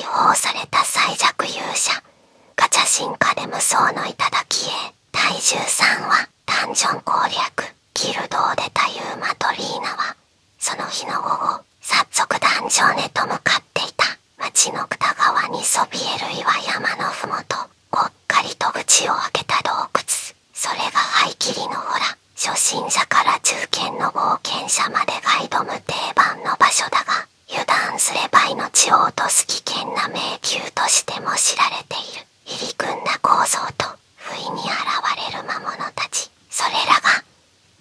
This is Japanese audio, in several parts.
放された最弱勇者、ガチャ進化で無双の頂へ。第13話、ダンジョン攻略。ギルドを出たユーマとリーナは、その日の午後、早速ダンジョンへと向かっていた。町の北側にそびえる岩山のふもと、ぽっかりと口を開けた洞窟。それが灰切りのほら、初心者から中堅の冒険者までが挑む定番の場所だが、油断すれば命を落とす危険な迷宮としても知られている。入り組んだ構造と不意に現れる魔物たち、それらが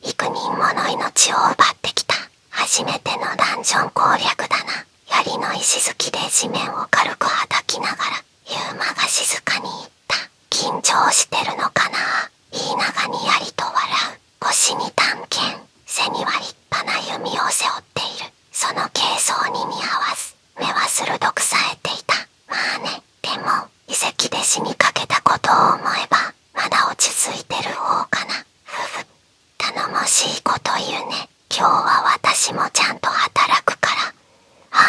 幾人もの命を奪ってきた。初めてのダンジョン攻略だな。槍の石突きで地面を軽く叩きながらユーマが静かに言った。緊張してるのかな。リーナがにやりと笑う。腰に短剣、背には立派な弓を背負っている。その軽装に似合わず目は鋭く冴えていた。まあね、でも遺跡で死にかけたことを思えばまだ落ち着いてる方かな。ふふ、頼もしいこと言うね。今日は私もちゃんと働くから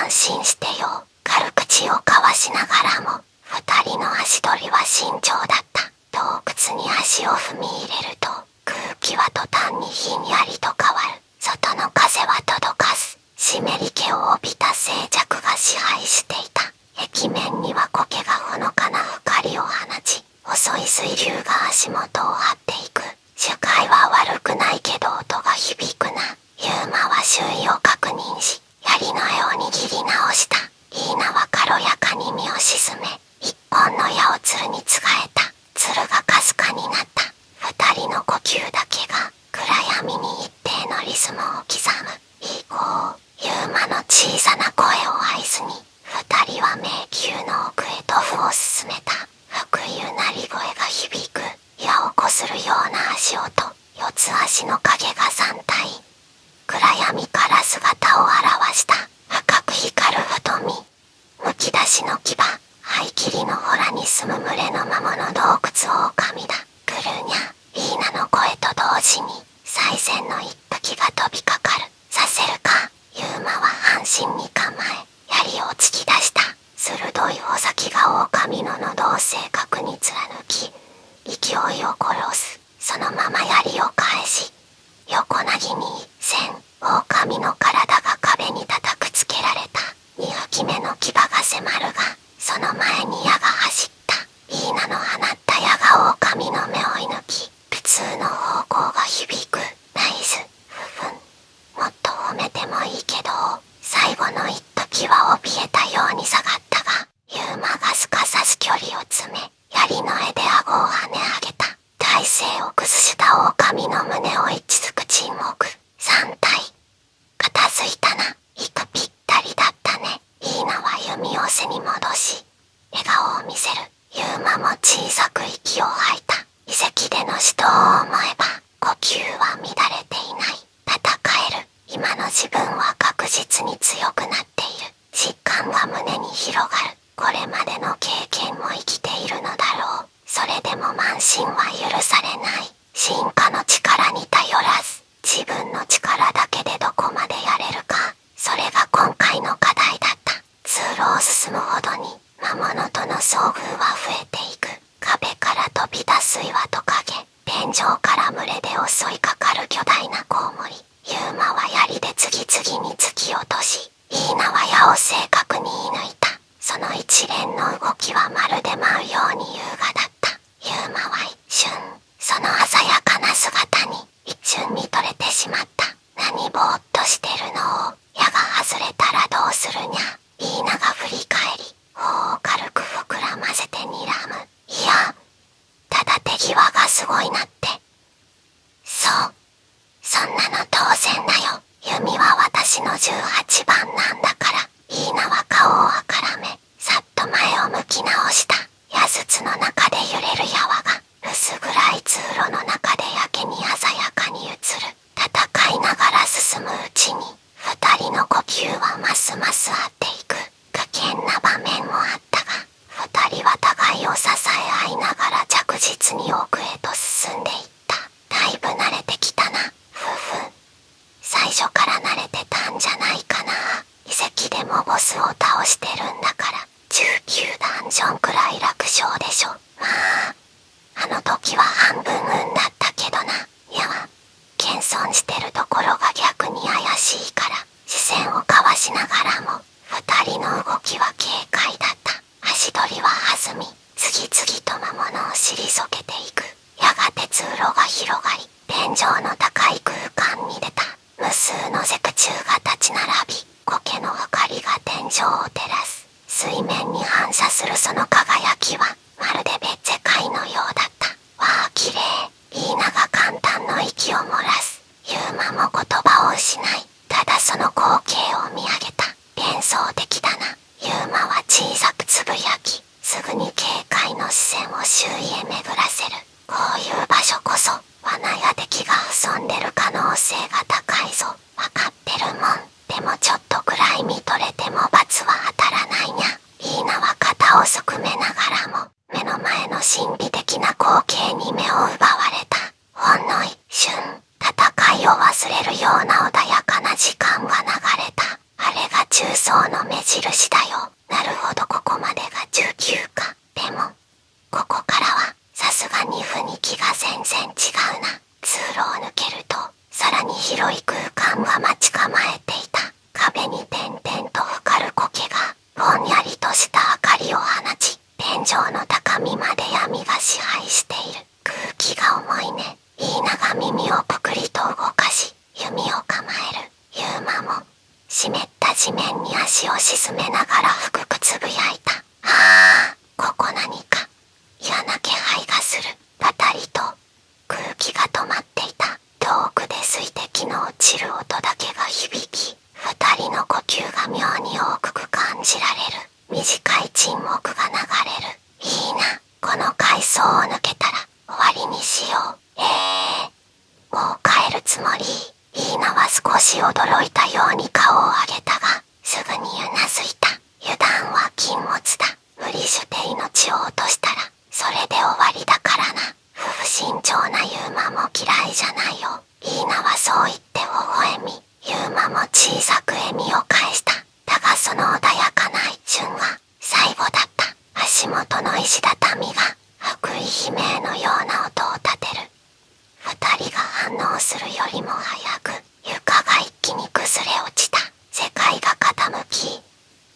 安心してよ。軽口を交わしながらも二人の足取りは慎重だった。洞窟に足を踏み入れると空気は途端にひんやりと変わる。外の風は届かず、湿り気を帯びた静寂が支配していた。壁面には苔がほのかな光を放ち、細い水流が足元を張っていく。視界は悪くないけど音が響くな。ユーマは周囲を確認し、槍の柄を握り直した。リーナは軽やかに身を沈め、一本の矢を鶴につがえた。鶴がかすかになった。二人の呼吸だけが暗闇に一定のリズムを刻む。以降、ユーマの小さな声を合図に二人は迷宮の奥へと歩を進めた。不意なり声が響く。矢をこするような足音、四つ足の影が3体。暗闇から姿を現した。赤く光る瞳、むき出しの牙、灰切りのほらに住む群れの魔物洞窟狼だ。グルーニャ。リーナの声と同時に最善の一匹が飛びかかる。させるか。ユーマは半身に構え槍を突き出した。鋭い穂先が狼の喉を正確に貫き、勢いを殺す。そのまま槍を返し、横なぎに一閃、狼の体が壁に叩くつけられた。2吹き目の牙が迫るが、その前に矢が走った。リーナの放った矢が狼の目を射抜き、普通の方向が響く。ナイス。ふふん。もっと褒めてもいいけど、最後の一時は怯えたように下がったが、ユーマがすかさず距離を詰め、槍の柄で顎を跳ね上げた。体勢を崩した狼の胸を一突く沈黙。3体。片付いたな。息ぴったりだったね。リーナは弓を背に戻し、笑顔を見せる。ユーマも小さく息を吐いた。遺跡での死闘を思えば、呼吸は乱れていない。戦える。今の自分は確実に強くなっている。実感が胸に広がる。これまでの経験も生きているのだろう。それでも慢心は許されない。進化の力に頼らず、自分の力だけでどこまでやれるか。それが今回の課題だった。通路を進むほどに魔物との遭遇は増えていく。壁から飛び出す岩と影、天井から群れで襲いかかる巨大なコウモリ。ユーマは槍で次々に突き落とし、リーナは矢を正確に射抜いた。その一連の動きはまるで舞うように優雅だった。ユーマは一瞬、その鮮やかな姿に一瞬見とれてしまった。何ぼーっとしてるのを、矢が外れたらどうするにゃ。リーナが振り返り、頬を軽く膨らませて睨む。いや、ただ手際がすごいなって。そう、そんなの当然だよ。弓は私の18番なんだから。リーナは顔をあからめ、さっと前を向き直した。矢筒の中ションくらい楽勝でしょ。まああの時は半分運だったけどな。いや謙遜してるところが逆に怪しいから視線を交わしながらも二人の動きは軽快だった。足取りは弾み、次々と魔物を退けていく。やがて通路が広がり、天井の高い空間に出た。無数の石柱が立ち並び、苔の光が天井を照らす。水面に反射するその輝きはまるで別世界のようだった。わあ綺麗。イーナが簡単の息を漏らす。ユーマも言葉を失い、ただその光景を見上げた。幻想的だな。ユーマは小さくつぶやき、すぐに警戒の視線を周囲へ巡らせる。こういう場所こそ罠や敵が潜んでる可能性が高いぞ。わかってるもん。でもちょっとくらい見とれても罰は当たらないにゃ。イーナは肩をすくめながらも目の前の神秘的な光景に目を奪われた。ほんの一瞬、戦いを忘れるような穏やかな時間が流れた。あれが重曹の目印だよ。なるほど、ここまでが19か。でもここからはさすがに雰囲気が全然違うな。通路を抜けるとさらに広い空間が待ち構えていた。壁に点々と光る苔がぼんやりとした明かりを放ち、天井の高みまで闇が支配している。空気が重いね。イーナが耳をぷくりと動かし弓を構える。ユーマも湿った地面に足を沈めながら低くつぶやいた。ああ、ここ何か嫌な気配がする。パタリと空気が止まっていた。遠くで水滴の落ちる音だけが響き、二人の呼吸が妙に多く感じられる。短い沈黙が流れる。いいな、この階層を抜けたら終わりにしよう。もう帰るつもり？イーナは少し驚いたように顔を上げたが、すぐにうなずいた。油断は禁物だ。無理して命を落としたらそれで終わりだからな。不慎重なユーマも嫌いじゃないよ。イーナはそう言って微笑み、ユーマも小さく笑みを返した。だがその穏やかな一瞬が最後だった。足元の石畳が悪意悲鳴のような音を立てる。二人が反応するよりも早く床が一気に崩れ落ちた。世界が傾き、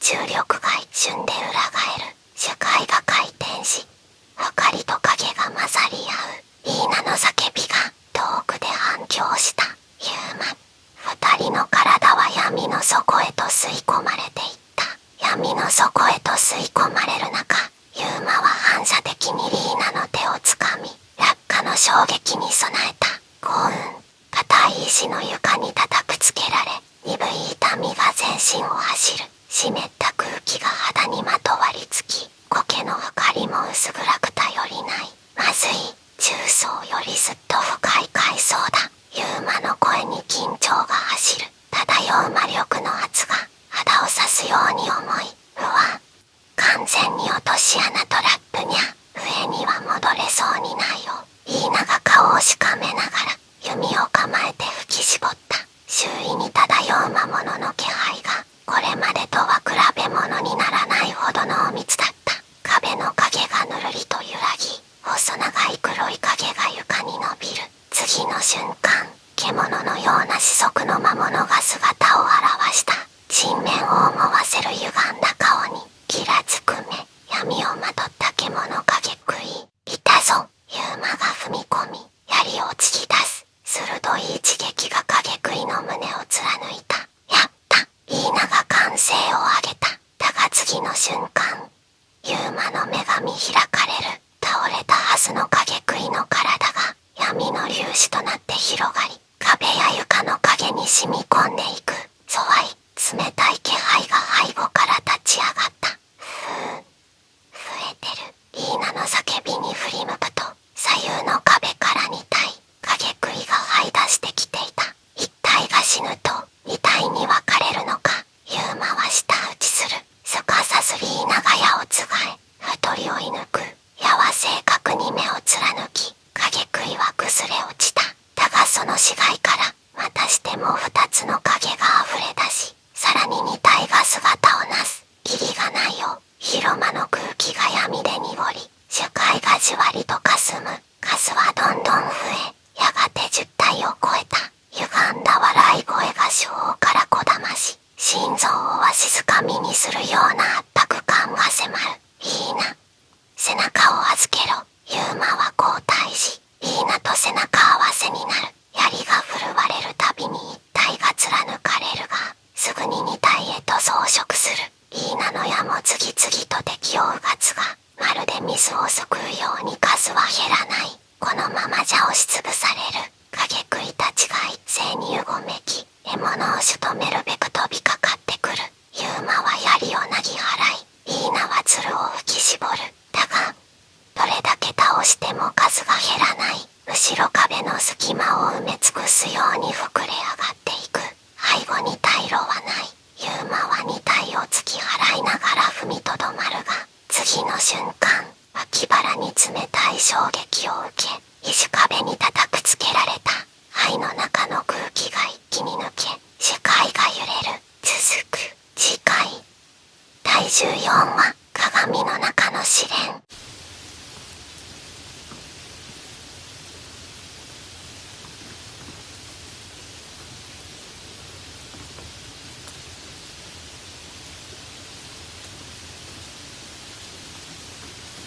重力が一瞬で裏返る。世界が回転し、光と影が混ざり合う。イーナの叫びが遠くで反響した。ユーマ。二人の体は闇の底へと吸い込まれていった。闇の底へと吸い込まれる中、ユーマは反射的にリーナの手をつかみ、落下の衝撃に備えた。幸運。硬い石の床に叩くつけられ、鈍い痛みが全身を走る。湿った空気が肌にまとわりつき、苔の光も薄暗く頼りない。まずい。重曹よりずっと深い階層だ。ユーマの声に緊張が走る。漂う魔力の圧が肌を刺すように重い。うわ、完全に落とし穴トラップにゃ。上には戻れそうにないよ。イーナが顔をしかめながら弓を構えて吹き絞った。周囲に漂う魔物の気配がこれまでとは比べ物にならないほどの密だった。壁の影がぬるりと揺らぎ、細長い黒い影が床に伸びる。次の瞬間、獣のような四足の魔物が姿を現した。人面を思わせる歪んだ顔にギラつく目、闇をまとった獣影食い。いたぞ。ユーマが踏み込み、槍を突き出す。鋭い一撃が影食いの胸を貫いた。やった。イーナが歓声を上げた。だが次の瞬間、ユーマの目が見開かれる。倒れたはずの影食いの体が闇の粒子となって広がり、壁や床の影に染み込んでいく。ゾワイ、冷たい気配が背後から立ち上がった。増えてる。イーナの叫びに振り向くと、左右の壁から2体、影食いが這い出してきていた。1体が死ぬと2体に分かれるのか。ユーマは舌打ちする。すかさずリーナが矢をつがえ、太り追い抜く。矢は正確に目を貫き、影食いは崩れ落ちた。だがその死骸からまたしても2つの影が溢れ出し、さらに2体が姿をなす。キリがないよ。広間の空気がじわりと霞む。数はどんどん増え、やがて10体を超えた。歪んだ笑い声が小からこだまし、心臓をわしづかみにするような圧迫感が迫る。いいな。背中を預けろ。ユーマは皇太子。いいなと背中合わせになる。槍が振るわれるたびに一体が貫かれるが、すぐに二体へと増殖する。いいなの矢も次々と敵をうがつが、まるで水をすくうように数は減らない。このままじゃ押しつぶされる。影食いたちが一斉にうごめき、獲物を仕留めるべく飛びかかってくる。ユーマは槍をなぎ払い、イーナは鶴を吹き絞る。だが、どれだけ倒しても数が減らない。後ろ壁の隙間を埋め尽くすように膨れ上がっていく。背後に退路はない。ユーマは二体を突き払いながら踏みとどまるが、次の瞬間、脇腹に冷たい衝撃を受け、石壁に叩くつけられた。肺の中の空気が一気に抜け、視界が揺れる。続く。次回。第14話、鏡の中の試練。